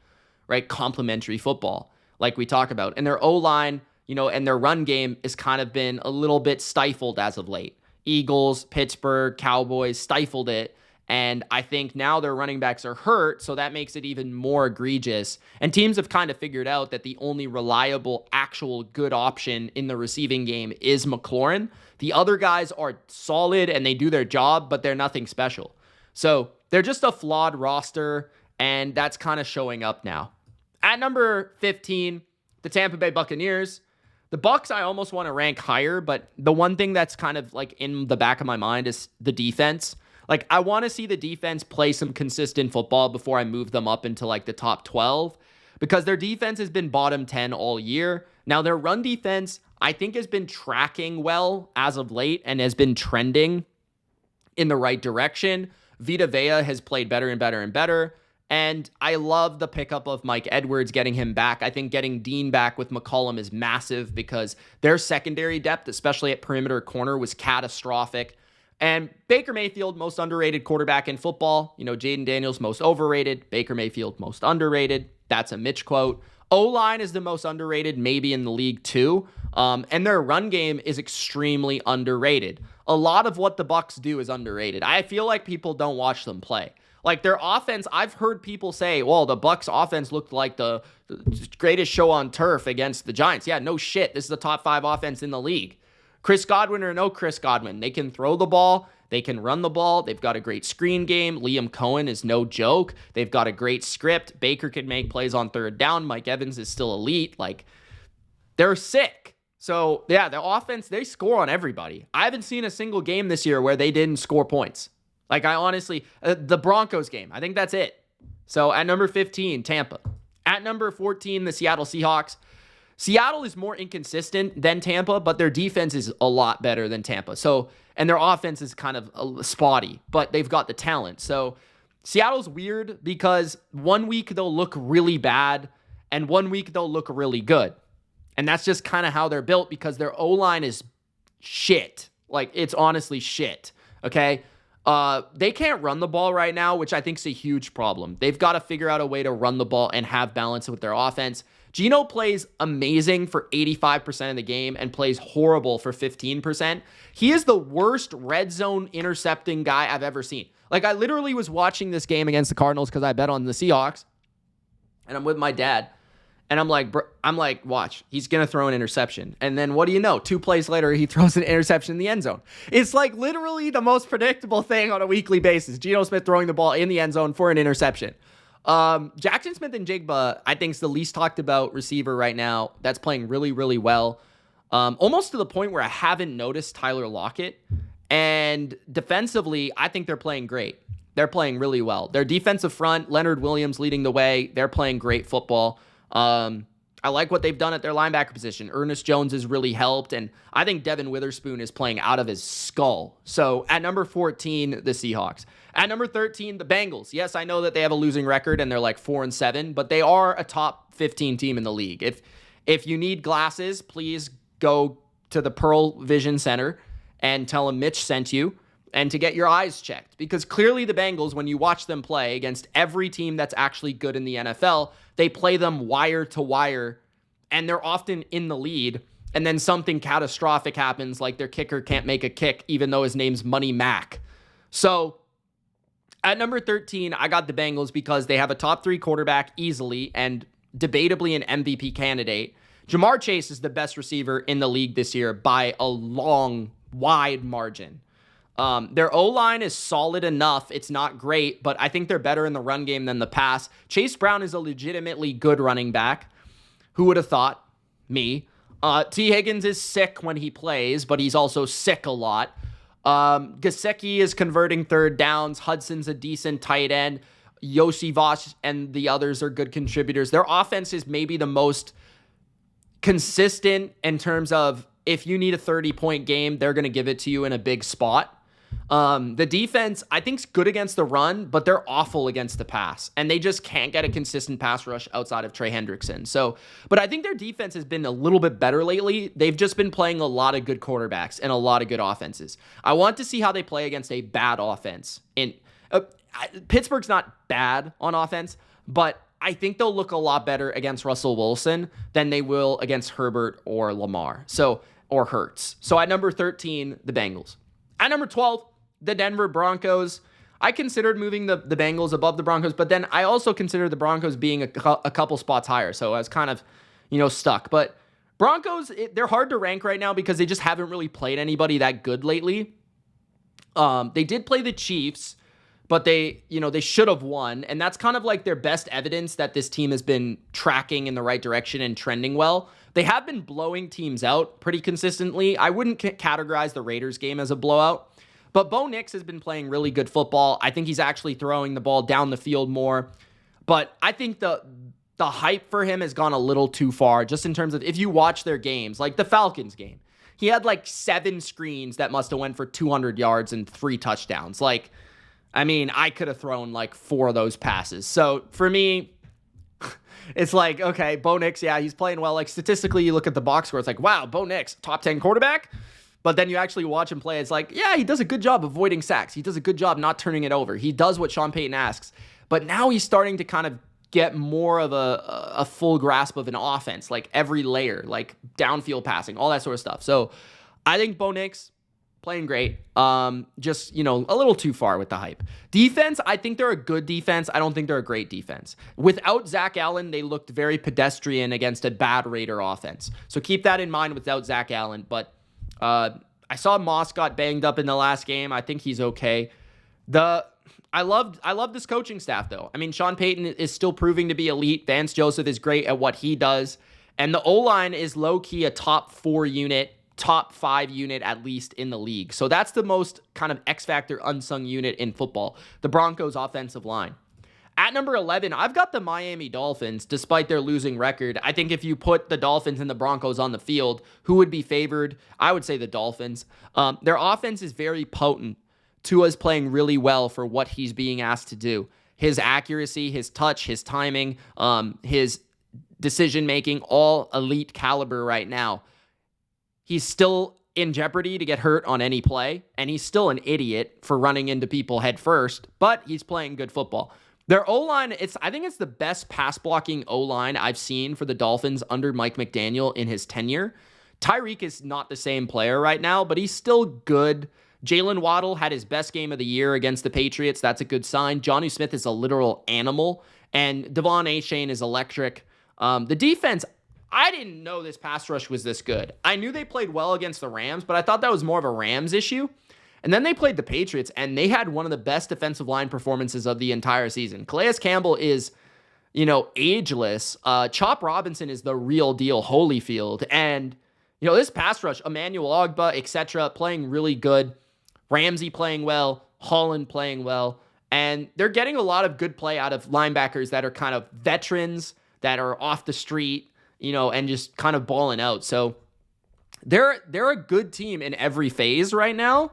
right? Complementary football, like we talk about. And their O-line, and their run game has kind of been a little bit stifled as of late. Eagles, Pittsburgh, Cowboys stifled it. And I think now their running backs are hurt, so that makes it even more egregious. And teams have kind of figured out that the only reliable, actual good option in the receiving game is McLaurin. The other guys are solid and they do their job, but they're nothing special. So they're just a flawed roster, and that's kind of showing up now. At number 15, the Tampa Bay Buccaneers. The Bucs I almost want to rank higher, but the one thing that's kind of like in the back of my mind is the defense. Like, I want to see the defense play some consistent football before I move them up into like the top 12, because their defense has been bottom 10 all year. Now, their run defense, I think, has been tracking well as of late and has been trending in the right direction. Vita Vea has played better and better and better. And I love the pickup of Mike Edwards, getting him back. I think getting Dean back with McCollum is massive because their secondary depth, especially at perimeter corner, was catastrophic. And Baker Mayfield, most underrated quarterback in football. Jaden Daniels, most overrated. Baker Mayfield, most underrated. That's a Mitch quote. O-line is the most underrated, maybe in the league too. And their run game is extremely underrated. A lot of what the Bucs do is underrated. I feel like people don't watch them play. Like their offense, I've heard people say, well, the Bucs offense looked like the greatest show on turf against the Giants. Yeah, no shit. This is the top 5 offense in the league. Chris Godwin or no Chris Godwin, they can throw the ball. They can run the ball. They've got a great screen game. Liam Cohen is no joke. They've got a great script. Baker can make plays on third down. Mike Evans is still elite. Like, they're sick. So, yeah, the offense, they score on everybody. I haven't seen a single game this year where they didn't score points. Like, I honestly, the Broncos game, I think that's it. So, at number 15, Tampa. At number 14, the Seattle Seahawks. Seattle is more inconsistent than Tampa, but their defense is a lot better than Tampa. So, and their offense is kind of spotty, but they've got the talent. So Seattle's weird because one week they'll look really bad and one week they'll look really good. And that's just kind of how they're built because their O-line is shit. Like, it's honestly shit. Okay. They can't run the ball right now, which I think is a huge problem. They've got to figure out a way to run the ball and have balance with their offense. Geno plays amazing for 85% of the game and plays horrible for 15%. He is the worst red zone intercepting guy I've ever seen. Like, I literally was watching this game against the Cardinals because I bet on the Seahawks, and I'm with my dad, and I'm like, watch, he's going to throw an interception. And then what do you know? 2 plays later, he throws an interception in the end zone. It's like literally the most predictable thing on a weekly basis. Geno Smith throwing the ball in the end zone for an interception. Jackson Smith-Njigba, I think, is the least talked about receiver right now. That's playing really, really well. Almost to the point where I haven't noticed Tyler Lockett. And defensively, I think they're playing great. They're playing really well. Their defensive front, Leonard Williams leading the way. They're playing great football. I like what they've done at their linebacker position. Ernest Jones has really helped, and I think Devin Witherspoon is playing out of his skull. So at number 14, the Seahawks. At number 13, the Bengals. Yes, I know that they have a losing record and they're like 4-7, but they are a top 15 team in the league. If you need glasses, please go to the Pearl Vision Center and tell them Mitch sent you and to get your eyes checked. Because clearly the Bengals, when you watch them play against every team that's actually good in the NFL, they play them wire to wire, and they're often in the lead, and then something catastrophic happens, like their kicker can't make a kick, even though his name's Money Mac. So at number 13, I got the Bengals because they have a top 3 quarterback easily and debatably an MVP candidate. Jamar Chase is the best receiver in the league this year by a long, wide margin. Their O-line is solid enough. It's not great, but I think they're better in the run game than the pass. Chase Brown is a legitimately good running back. Who would have thought? Me. T. Higgins is sick when he plays, but he's also sick a lot. Gesicki is converting third downs. Hudson's a decent tight end. Yossi Voss and the others are good contributors. Their offense is maybe the most consistent in terms of if you need a 30-point game, they're going to give it to you in a big spot. The defense, I think, is good against the run, but they're awful against the pass, and they just can't get a consistent pass rush outside of Trey Hendrickson. So, but I think their defense has been a little bit better lately. They've just been playing a lot of good quarterbacks and a lot of good offenses. I want to see how they play against a bad offense. Pittsburgh's not bad on offense, but I think they'll look a lot better against Russell Wilson than they will against Herbert or Lamar. Or Hurts. So at number 13, the Bengals. At number 12, the Denver Broncos. I considered moving the Bengals above the Broncos, but then I also considered the Broncos being a couple spots higher. So I was kind of, stuck. But Broncos, they're hard to rank right now because they just haven't really played anybody that good lately. They did play the Chiefs, but they should have won. And that's kind of like their best evidence that this team has been tracking in the right direction and trending well. They have been blowing teams out pretty consistently. I wouldn't categorize the Raiders game as a blowout, but Bo Nix has been playing really good football. I think he's actually throwing the ball down the field more, but I think the hype for him has gone a little too far just in terms of if you watch their games, like the Falcons game, he had like 7 screens that must have went for 200 yards and 3 touchdowns. I could have thrown like 4 of those passes. So for me, it's like, okay, Bo Nix, yeah, he's playing well. Like statistically, you look at the box score, it's like, wow, Bo Nix, top 10 quarterback. But then you actually watch him play, it's like, yeah, he does a good job avoiding sacks. He does a good job not turning it over. He does what Sean Payton asks. But now he's starting to kind of get more of a full grasp of an offense, like every layer, like downfield passing, all that sort of stuff. So I think Bo Nix, playing great. Just, a little too far with the hype. Defense, I think they're a good defense. I don't think they're a great defense. Without Zach Allen, they looked very pedestrian against a bad Raider offense. So keep that in mind without Zach Allen. But I saw Moss got banged up in the last game. I think he's okay. I love this coaching staff, though. I mean, Sean Payton is still proving to be elite. Vance Joseph is great at what he does. And the O-line is low-key a top 4 unit, top 5 unit at least in the league. So that's the most kind of X-factor unsung unit in football, the Broncos offensive line. At number 11, I've got the Miami Dolphins, despite their losing record. I think if you put the Dolphins and the Broncos on the field, who would be favored? I would say the Dolphins. Their offense is very potent. Tua's playing really well for what he's being asked to do. His accuracy, his touch, his timing, his decision-making, all elite caliber right now. He's still in jeopardy to get hurt on any play, and he's still an idiot for running into people head first, but he's playing good football. Their O-line, I think it's the best pass-blocking O-line I've seen for the Dolphins under Mike McDaniel in his tenure. Tyreek is not the same player right now, but he's still good. Jalen Waddle had his best game of the year against the Patriots. That's a good sign. Jonnu Smith is a literal animal, and Devon Achane is electric. The defense, I didn't know this pass rush was this good. I knew they played well against the Rams, but I thought that was more of a Rams issue. And then they played the Patriots, and they had one of the best defensive line performances of the entire season. Calais Campbell is, ageless. Chop Robinson is the real deal, Holyfield. And, this pass rush, Emmanuel Ogbah, etc., playing really good. Ramsey playing well. Holland playing well. And they're getting a lot of good play out of linebackers that are kind of veterans, that are off the street, and just kind of balling out. So they're a good team in every phase right now.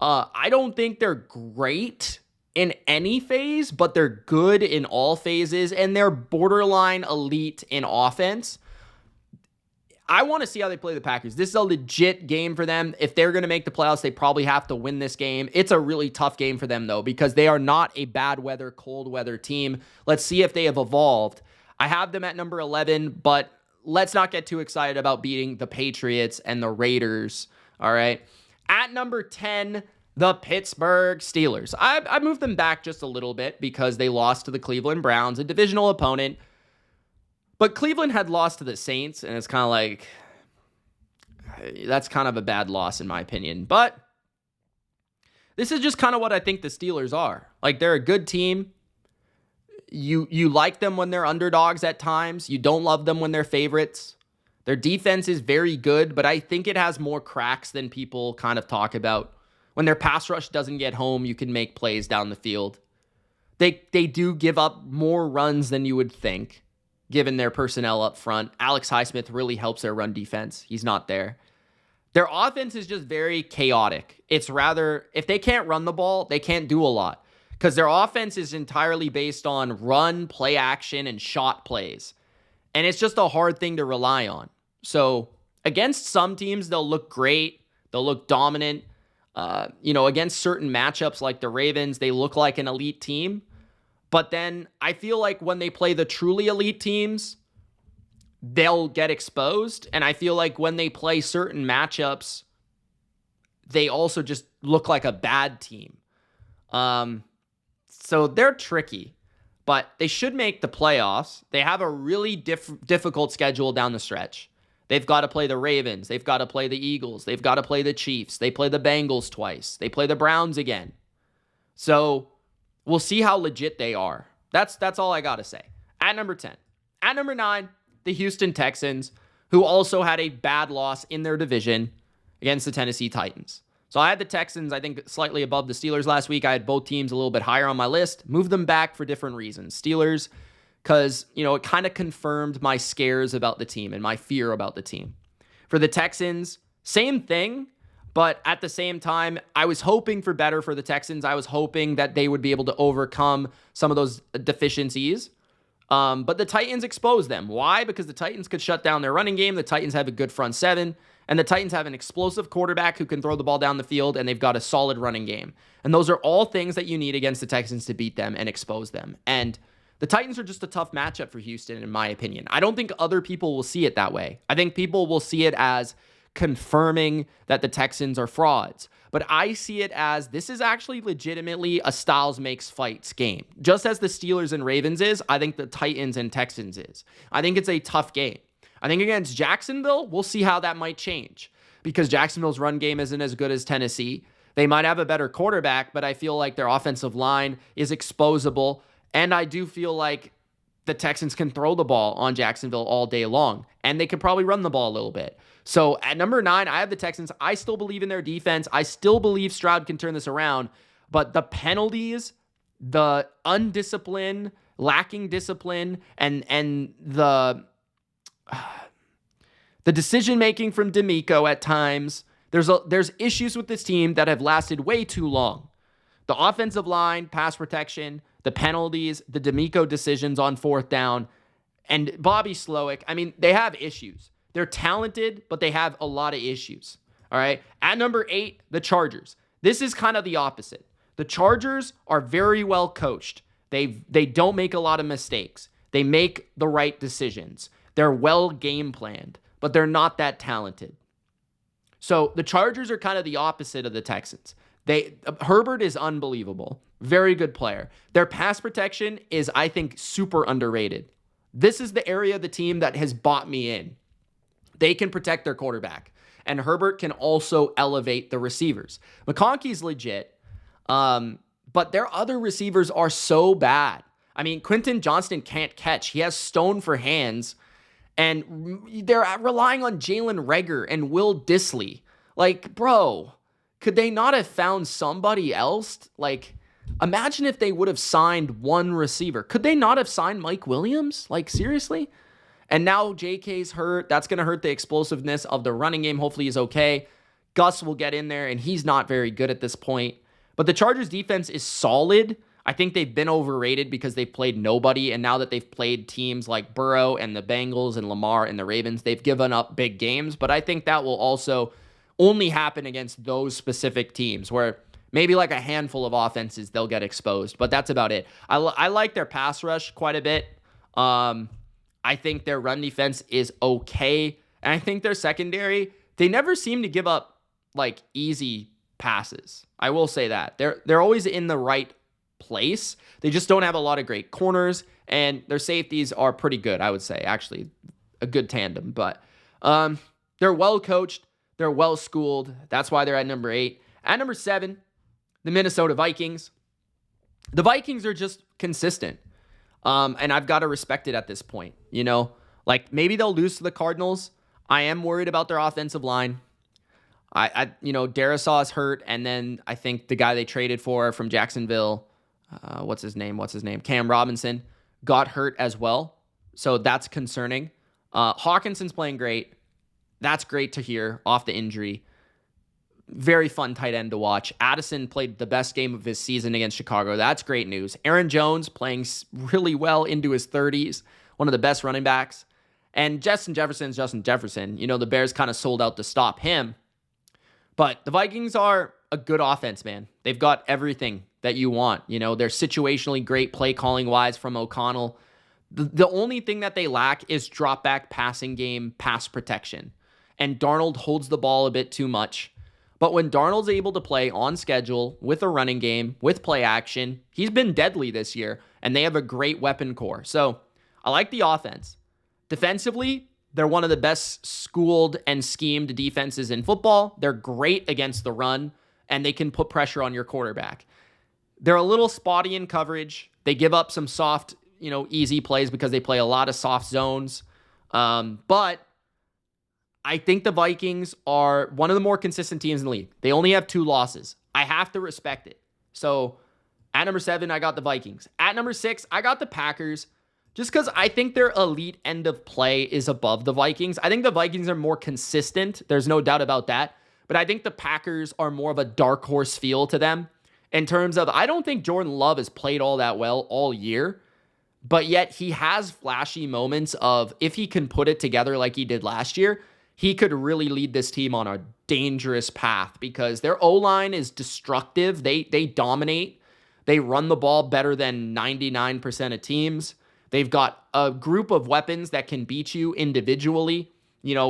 I don't think they're great in any phase, but they're good in all phases, and they're borderline elite in offense. I want to see how they play the Packers. This is a legit game for them. If they're going to make the playoffs, they probably have to win this game. It's a really tough game for them, though, because they are not a bad weather, cold weather team. Let's see if they have evolved. I have them at number 11, but let's not get too excited about beating the Patriots and the Raiders. All right. At number 10, the Pittsburgh Steelers. I moved them back just a little bit because they lost to the Cleveland Browns, a divisional opponent. But Cleveland had lost to the Saints, and it's kind of like, that's kind of a bad loss in my opinion. But this is just kind of what I think the Steelers are. Like, they're a good team. You like them when they're underdogs at times. You don't love them when they're favorites. Their defense is very good, but I think it has more cracks than people kind of talk about. When their pass rush doesn't get home, you can make plays down the field. They do give up more runs than you would think, given their personnel up front. Alex Highsmith really helps their run defense. He's not there. Their offense is just very chaotic. It's rather, if they can't run the ball, they can't do a lot, because their offense is entirely based on run, play action, and shot plays. And it's just a hard thing to rely on. So against some teams, they'll look great. They'll look dominant. Against certain matchups like the Ravens, they look like an elite team. But then I feel like when they play the truly elite teams, they'll get exposed. And I feel like when they play certain matchups, they also just look like a bad team. So they're tricky, but they should make the playoffs. They have a really difficult schedule down the stretch. They've got to play the Ravens. They've got to play the Eagles. They've got to play the Chiefs. They play the Bengals twice. They play the Browns again. So we'll see how legit they are. That's all I got to say. At number 10. At number 9, the Houston Texans, who also had a bad loss in their division against the Tennessee Titans. So I had the Texans, I think, slightly above the Steelers last week. I had both teams a little bit higher on my list. Moved them back for different reasons. Steelers, because, it kind of confirmed my scares about the team and my fear about the team. For the Texans, same thing, but at the same time, I was hoping for better for the Texans. I was hoping that they would be able to overcome some of those deficiencies. But the Titans exposed them. Why? Because the Titans could shut down their running game. The Titans have a good front seven. And the Titans have an explosive quarterback who can throw the ball down the field, and they've got a solid running game. And those are all things that you need against the Texans to beat them and expose them. And the Titans are just a tough matchup for Houston, in my opinion. I don't think other people will see it that way. I think people will see it as confirming that the Texans are frauds. But I see it as this is actually legitimately a Styles makes fights game. Just as the Steelers and Ravens is, I think the Titans and Texans is. I think it's a tough game. I think against Jacksonville, we'll see how that might change because Jacksonville's run game isn't as good as Tennessee. They might have a better quarterback, but I feel like their offensive line is exposable. And I do feel like the Texans can throw the ball on Jacksonville all day long, and they could probably run the ball a little bit. So at number 9, I have the Texans. I still believe in their defense. I still believe Stroud can turn this around, but the penalties, the undisciplined, lacking discipline, and the decision-making from D'Amico at times, there's issues with this team that have lasted way too long. The offensive line, pass protection, the penalties, the D'Amico decisions on 4th down, and Bobby Slowick, I mean, they have issues. They're talented, but they have a lot of issues. All right. At number 8, the Chargers. This is kind of the opposite. The Chargers are very well coached. They don't make a lot of mistakes. They make the right decisions. They're well game planned, but they're not that talented. So the Chargers are kind of the opposite of the Texans. Herbert is unbelievable. Very good player. Their pass protection is, I think, super underrated. This is the area of the team that has bought me in. They can protect their quarterback. And Herbert can also elevate the receivers. McConkey's legit, but their other receivers are so bad. I mean, Quentin Johnston can't catch. He has stone for hands. And they're relying on Jalen Reagor and Will Dissly. Like, bro, could they not have found somebody else? Like, imagine if they would have signed one receiver. Could they not have signed Mike Williams? Like, seriously? And now JK's hurt. That's going to hurt the explosiveness of the running game. Hopefully he's okay. Gus will get in there, and he's not very good at this point. But the Chargers defense is solid. I think they've been overrated because they've played nobody, and now that they've played teams like Burrow and the Bengals and Lamar and the Ravens, they've given up big games. But I think that will also only happen against those specific teams where maybe like a handful of offenses, they'll get exposed. But that's about it. I like their pass rush quite a bit. I think their run defense is okay. And I think their secondary, they never seem to give up like easy passes. I will say that. They're always in the right place. They just don't have a lot of great corners, and their safeties are pretty good, I would say. Actually, a good tandem. But they're well coached. They're well schooled. That's why they're at number 8. At number 7, the Minnesota Vikings. The Vikings are just consistent. And I've got to respect it at this point. You know, like maybe they'll lose to the Cardinals. I am worried about their offensive line. Darrisaw's hurt, and then I think the guy they traded for from Jacksonville, what's his name? Cam Robinson got hurt as well. So that's concerning. Hawkinson's playing great. That's great to hear off the injury. Very fun tight end to watch. Addison played the best game of his season against Chicago. That's great news. Aaron Jones playing really well into his 30s. One of the best running backs. And Justin Jefferson. You know, the Bears kind of sold out to stop him. But the Vikings are a good offense, man. They've got everything that you want. You know, they're situationally great play calling wise from O'Connell. The only thing that they lack is drop back passing game, pass protection. And Darnold holds the ball a bit too much. But when Darnold's able to play on schedule with a running game, with play action, he's been deadly this year, and they have a great weapon core. So I like the offense. Defensively, they're one of the best schooled and schemed defenses in football. They're great against the run, and they can put pressure on your quarterback. They're a little spotty in coverage. They give up some soft, easy plays because they play a lot of soft zones. But I think the Vikings are one of the more consistent teams in the league. They only have 2 losses. I have to respect it. So at number 7, I got the Vikings. At number 6, I got the Packers. Just because I think their elite end of play is above the Vikings. I think the Vikings are more consistent. There's no doubt about that. But I think the Packers are more of a dark horse feel to them in terms of, I don't think Jordan Love has played all that well all year. But yet he has flashy moments of, if he can put it together like he did last year, he could really lead this team on a dangerous path because their O-line is destructive. They dominate. They run the ball better than 99% of teams. They've got a group of weapons that can beat you individually.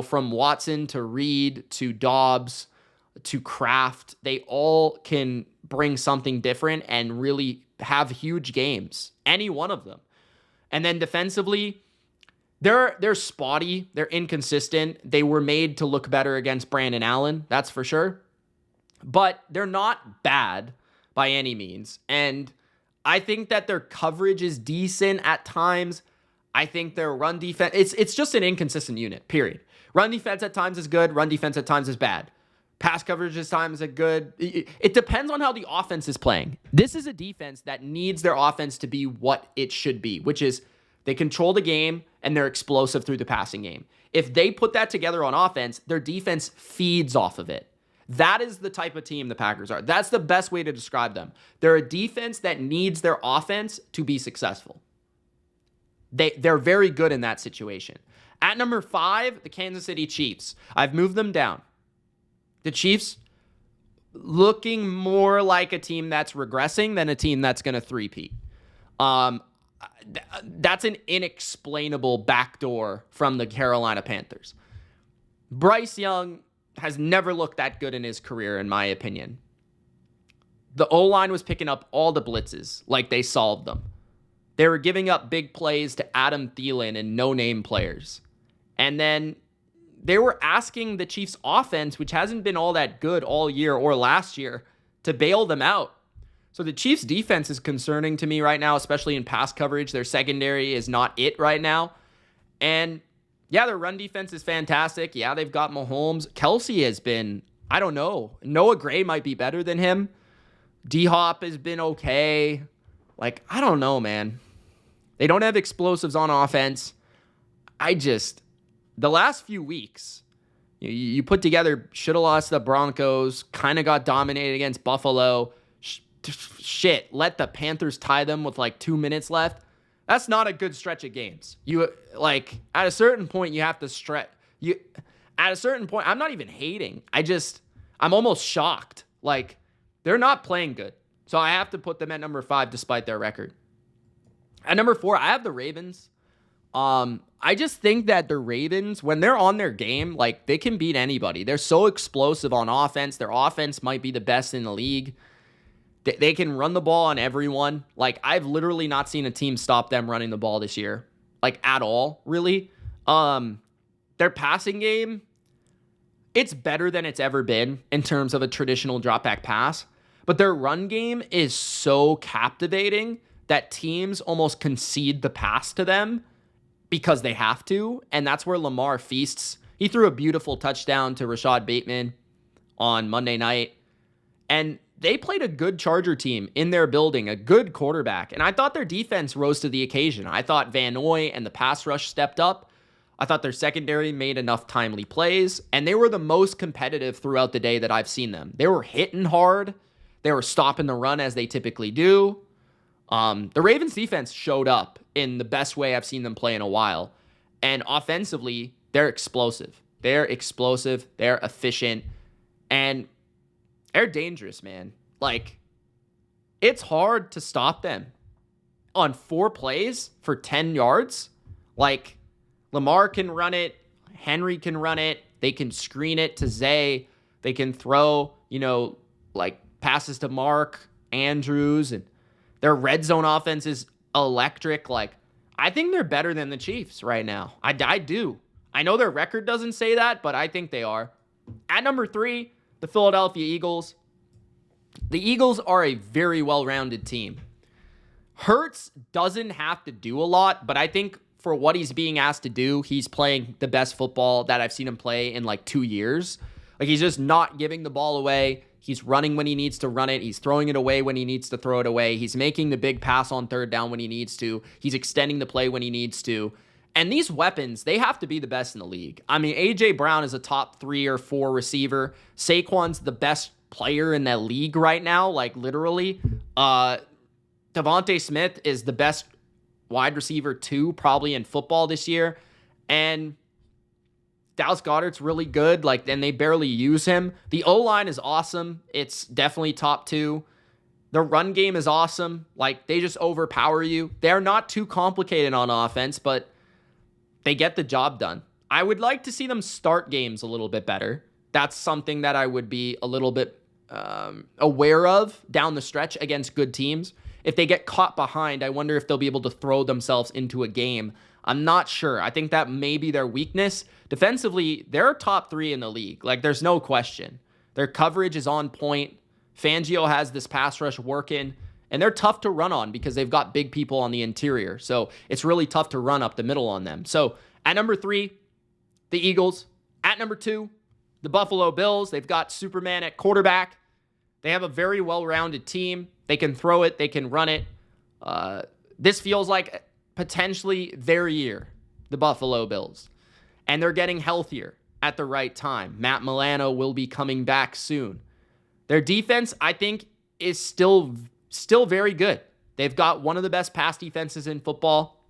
from Watson to Reed to Dobbs to Kraft, they all can bring something different and really have huge games, any one of them. And then defensively, they're spotty, they're inconsistent. They were made to look better against Brandon Allen, that's for sure. But they're not bad by any means. And I think that their coverage is decent at times. I think their run defense, it's just an inconsistent unit, period. Run defense at times is good, run defense at times is bad. Pass coverage at times is good. It depends on how the offense is playing. This is a defense that needs their offense to be what it should be, which is they control the game and they're explosive through the passing game. If they put that together on offense, their defense feeds off of it. That is the type of team the Packers are. That's the best way to describe them. They're a defense that needs their offense to be successful. They're very good in that situation. At number 5, the Kansas City Chiefs. I've moved them down. The Chiefs looking more like a team that's regressing than a team that's going to three-peat. That's an inexplainable backdoor from the Carolina Panthers. Bryce Young has never looked that good in his career, in my opinion. The O-line was picking up all the blitzes like they solved them. They were giving up big plays to Adam Thielen and no-name players. And then they were asking the Chiefs offense, which hasn't been all that good all year or last year, to bail them out. So the Chiefs defense is concerning to me right now, especially in pass coverage. Their secondary is not it right now. And yeah, their run defense is fantastic. Yeah, they've got Mahomes. Kelsey has been, I don't know. Noah Gray might be better than him. D-Hop has been okay. I don't know, man. They don't have explosives on offense. The last few weeks, you put together, should have lost the Broncos, kind of got dominated against Buffalo. Shit, let the Panthers tie them with 2 minutes left. That's not a good stretch of games. At a certain point, you have to stretch. At a certain point, I'm not even hating. I'm almost shocked. They're not playing good. So I have to put them at number 5 despite their record. At number 4, I have the Ravens. I just think that the Ravens, when they're on their game, they can beat anybody. They're so explosive on offense. Their offense might be the best in the league. They can run the ball on everyone. I've literally not seen a team stop them running the ball this year. At all, really. Their passing game, it's better than it's ever been in terms of a traditional drop-back pass. But their run game is so captivating that teams almost concede the pass to them because they have to, and that's where Lamar feasts. He threw a beautiful touchdown to Rashad Bateman on Monday night, and they played a good Charger team in their building, a good quarterback, and I thought their defense rose to the occasion. I thought Van Noy and the pass rush stepped up. I thought their secondary made enough timely plays, and they were the most competitive throughout the day that I've seen them. They were hitting hard. They were stopping the run as they typically do. The Ravens defense showed up in the best way I've seen them play in a while. And offensively, they're explosive. They're efficient, and they're dangerous, man. It's hard to stop them on 4 plays for 10 yards. Lamar can run it. Henry can run it. They can screen it to Zay. They can throw, passes to Mark Andrews, and their red zone offense is electric. I think they're better than the Chiefs right now. I do. I know their record doesn't say that, but I think they are. At number 3, the Philadelphia Eagles. The Eagles are a very well-rounded team. Hurts doesn't have to do a lot, but I think for what he's being asked to do, he's playing the best football that I've seen him play in 2 years. He's just not giving the ball away. He's running when he needs to run it. He's throwing it away when he needs to throw it away. He's making the big pass on 3rd down when he needs to. He's extending the play when he needs to. And these weapons, they have to be the best in the league. I mean, A.J. Brown is a top 3 or 4 receiver. Saquon's the best player in that league right now, literally. Devontae Smith is the best wide receiver 2 probably in football this year. And Dallas Goedert's really good, and they barely use him. The O-line is awesome. It's definitely top 2. The run game is awesome. They just overpower you. They're not too complicated on offense, but they get the job done. I would like to see them start games a little bit better. That's something that I would be a little bit aware of down the stretch against good teams. If they get caught behind, I wonder if they'll be able to throw themselves into a game. I'm not sure. I think that may be their weakness. Defensively, they're top 3 in the league. Like, there's no question. Their coverage is on point. Fangio has this pass rush working, and they're tough to run on because they've got big people on the interior. So it's really tough to run up the middle on them. So at number 3, the Eagles. At number 2, the Buffalo Bills. They've got Superman at quarterback. They have a very well-rounded team. They can throw it. They can run it. This feels like potentially their year, the Buffalo Bills. And they're getting healthier at the right time. Matt Milano will be coming back soon. Their defense, I think, is still very good. They've got one of the best pass defenses in football.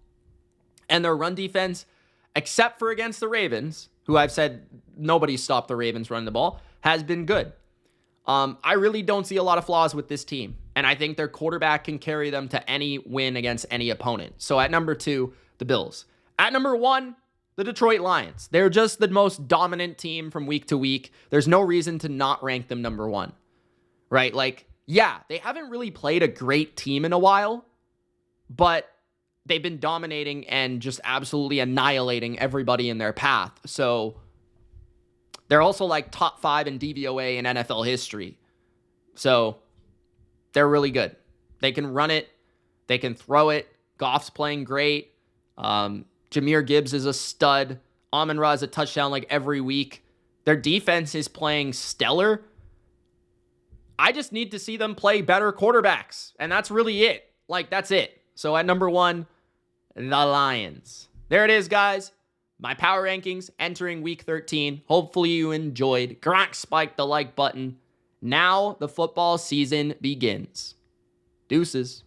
And their run defense, except for against the Ravens, who I've said nobody stopped the Ravens running the ball, has been good. I really don't see a lot of flaws with this team. And I think their quarterback can carry them to any win against any opponent. So at number 2, the Bills. At number 1, the Detroit Lions. They're just the most dominant team from week to week. There's no reason to not rank them number 1. Right? Like, yeah, they haven't really played a great team in a while, but they've been dominating and just absolutely annihilating everybody in their path. So they're also like top 5 in DVOA in NFL history. So they're really good. They can run it. They can throw it. Goff's playing great. Jahmyr Gibbs is a stud. Amon-Ra is a touchdown like every week. Their defense is playing stellar. I just need to see them play better quarterbacks. And that's really it. Like, that's it. So at number 1, the Lions. There it is, guys. My power rankings entering week 13. Hopefully you enjoyed. Gronk spiked the like button. Now the football season begins. Deuces.